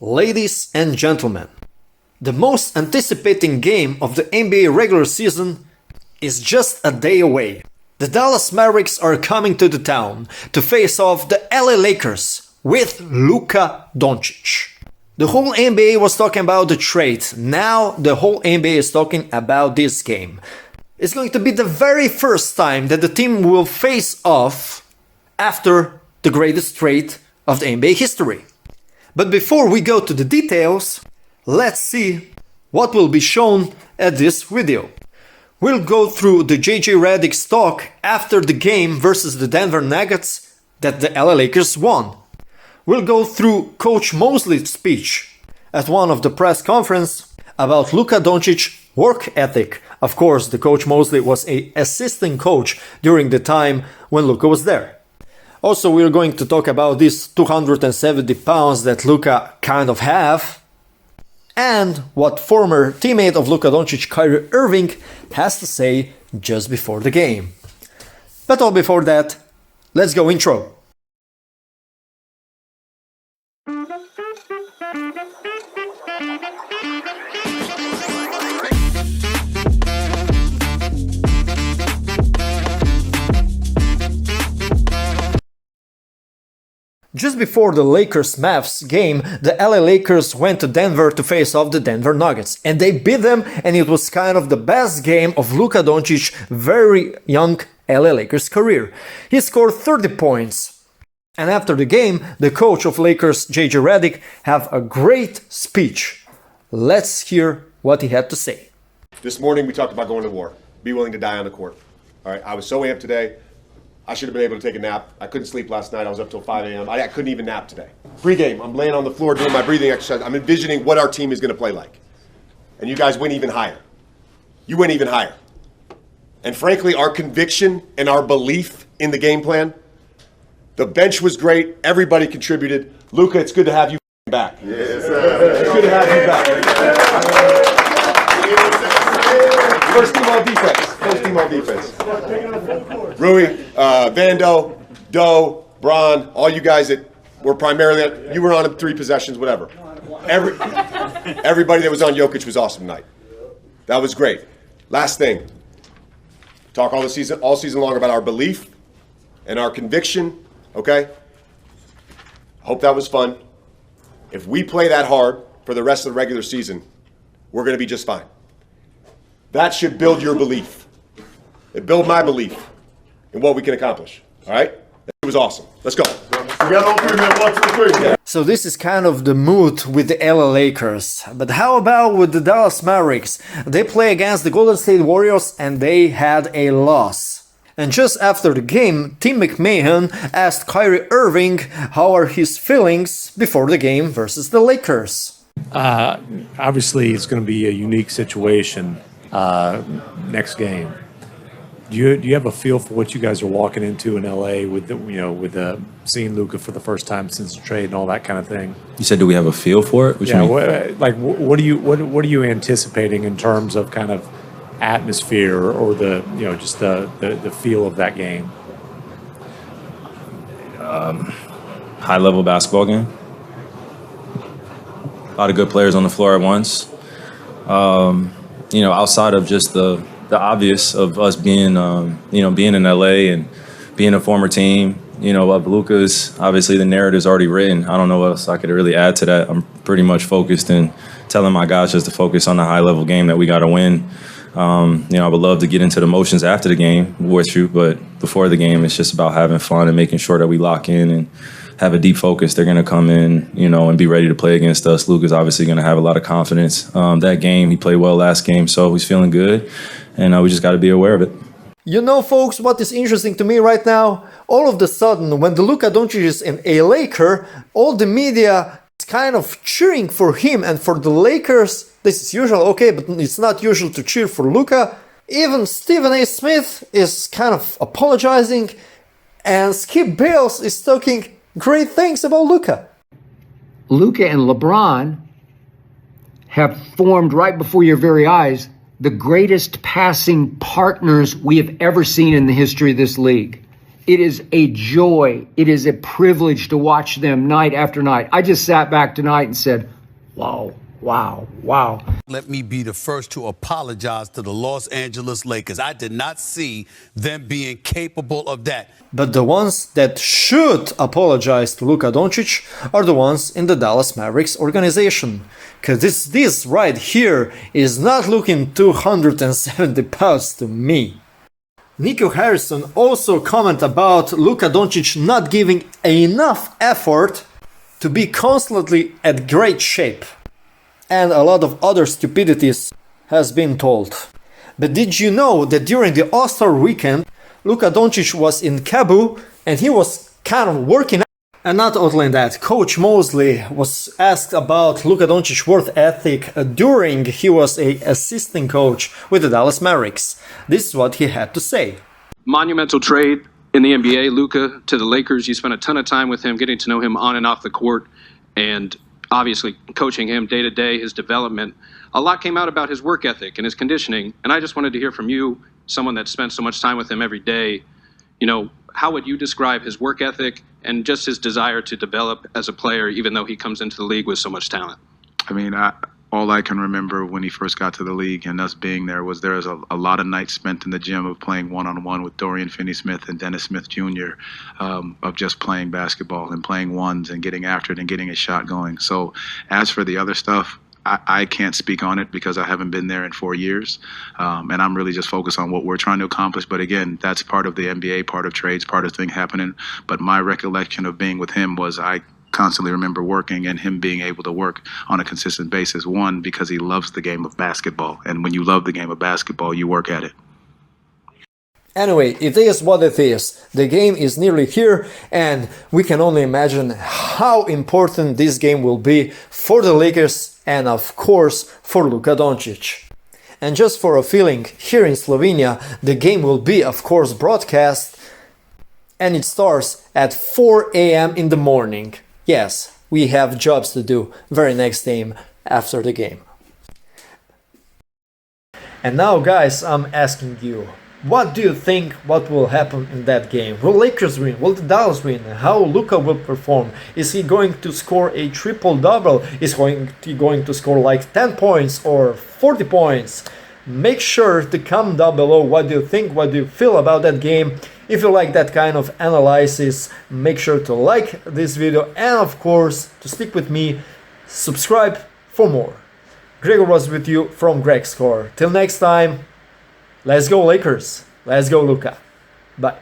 Ladies and gentlemen, the most anticipating game of the NBA regular season is just a day away. The Dallas Mavericks are coming to the town to face off the LA Lakers with Luka Doncic. The whole NBA was talking about the trade. Now the whole NBA is talking about this game. It's going to be the very first time that the team will face off after the greatest trade of the NBA history. But before we go to the details, let's see what will be shown at this video. We'll go through the Redick's talk after the game versus the Denver Nuggets that the LA Lakers won. We'll go through Coach Mosley's speech at one of the press conference about Luka Doncic work ethic. Of course, the Coach Mosley was an assistant coach during the time when Luka was there. Also, we're going to talk about these 270 pounds that Luka kind of have, and what former teammate of Luka Doncic, Kyrie Irving, has to say just before the game. But all before that, let's go intro. Just before the Lakers-Mavs game, the LA Lakers went to Denver to face off the Denver Nuggets. And they beat them, and it was kind of the best game of Luka Doncic's very young LA Lakers career. He scored 30 points. And after the game, the coach of Lakers, Redick, have a great speech. Let's hear what he had to say. This morning we talked about going to war. Be willing to die on the court. All right, I was so amped today. I should have been able to take a nap. I couldn't sleep last night. I was up till 5 a.m. I couldn't even nap today. Pre-game, I'm laying on the floor doing my breathing exercise. I'm envisioning what our team is going to play like. And you guys went even higher. You went even higher. And frankly, our conviction and our belief in the game plan, the bench was great. Everybody contributed. Luka, it's good to have you back. Yes, sir. It's good to have you back. First team all defense. First team all defense. Rui, Vando, Doe, Bron, all you guys that were primarily, you were on 3 possessions, whatever. Everybody that was on Jokic was awesome tonight. That was great. Last thing, talk all season long about our belief and our conviction, okay? Hope that was fun. If we play that hard for the rest of the regular season, we're going to be just fine. That should build your belief. It built my belief in what we can accomplish. All right? It was awesome. Let's go. So this is kind of the mood with the LA Lakers. But how about with the Dallas Mavericks? They play against the Golden State Warriors and they had a loss. And just after the game, Tim McMahon asked Kyrie Irving how are his feelings before the game versus the Lakers. Obviously, it's going to be a unique situation next game. Do you have a feel for what you guys are walking into in LA with seeing Luka for the first time since the trade and all that kind of thing? You said, do we have a feel for it? What are you anticipating in terms of kind of atmosphere or the just the feel of that game? High level basketball game. A lot of good players on the floor at once. Outside of just the obvious of us being in LA and being a former team, of Luka's, obviously the narrative's already written. I don't know what else I could really add to that. I'm pretty much focused and telling my guys just to focus on the high level game that we got to win. I would love to get into the motions after the game with you, but before the game, it's just about having fun and making sure that we lock in and have a deep focus. They're going to come in, and be ready to play against us. Luka's obviously going to have a lot of confidence. That game, he played well last game, so he's feeling good, and we just got to be aware of it. You know, folks, what is interesting to me right now? All of a sudden, when the Luka Doncic is a Laker, all the media is kind of cheering for him, and for the Lakers, this is usual, okay, but it's not usual to cheer for Luka. Even Stephen A. Smith is kind of apologizing, and Skip Bayless is talking great things about Luka. Luka and LeBron have formed right before your very eyes the greatest passing partners we have ever seen in the history of this league. It is a joy. It is a privilege to watch them night after night. I just sat back tonight and said, wow, wow, wow. Let me be the first to apologize to the Los Angeles Lakers. I did not see them being capable of that. But the ones that should apologize to Luka Doncic are the ones in the Dallas Mavericks organization. Because this right here is not looking 270 pounds to me. Nico Harrison also commented about Luka Doncic not giving enough effort to be constantly at great shape. And a lot of other stupidities has been told. But did you know that during the All-Star weekend, Luka Doncic was in Cebu and he was kind of working out? And not only that, Coach Mosley was asked about Luka Doncic's work ethic during he was a assistant coach with the Dallas Mavericks. This is what he had to say. Monumental trade in the NBA, Luka to the Lakers. You spent a ton of time with him, getting to know him on and off the court, and obviously coaching him day to day, his development. A lot came out about his work ethic and his conditioning, and I just wanted to hear from you, someone that spent so much time with him every day, how would you describe his work ethic and just his desire to develop as a player, even though he comes into the league with so much talent? I mean, all I can remember when he first got to the league and us being there was a lot of nights spent in the gym of playing one-on-one with Dorian Finney-Smith and Dennis Smith Jr., of just playing basketball and playing ones and getting after it and getting a shot going. So as for the other stuff, I can't speak on it because I haven't been there in 4 years, and I'm really just focused on what we're trying to accomplish. But again, that's part of the NBA, part of trades, part of things happening. But my recollection of being with him was I constantly remember working and him being able to work on a consistent basis. One, because he loves the game of basketball, and when you love the game of basketball, you work at it. Anyway, it is what it is. The game is nearly here, and we can only imagine how important this game will be for the Lakers and, of course, for Luka Doncic. And just for a feeling, here in Slovenia, the game will be, of course, broadcast, and it starts at 4 a.m. in the morning. Yes, we have jobs to do very next day after the game. And now, guys, I'm asking you, what do you think what will happen in that game? Will Lakers win? Will the Dallas win? How Luka will perform? Is he going to score a triple-double? Is he going to score like 10 points or 40 points? Make sure to comment down below what do you think, what do you feel about that game. If you like that kind of analysis, make sure to like this video and, of course, to stick with me, subscribe for more. Gregor was with you from Greg's Score. Till next time, let's go Lakers. Let's go Luka. Bye.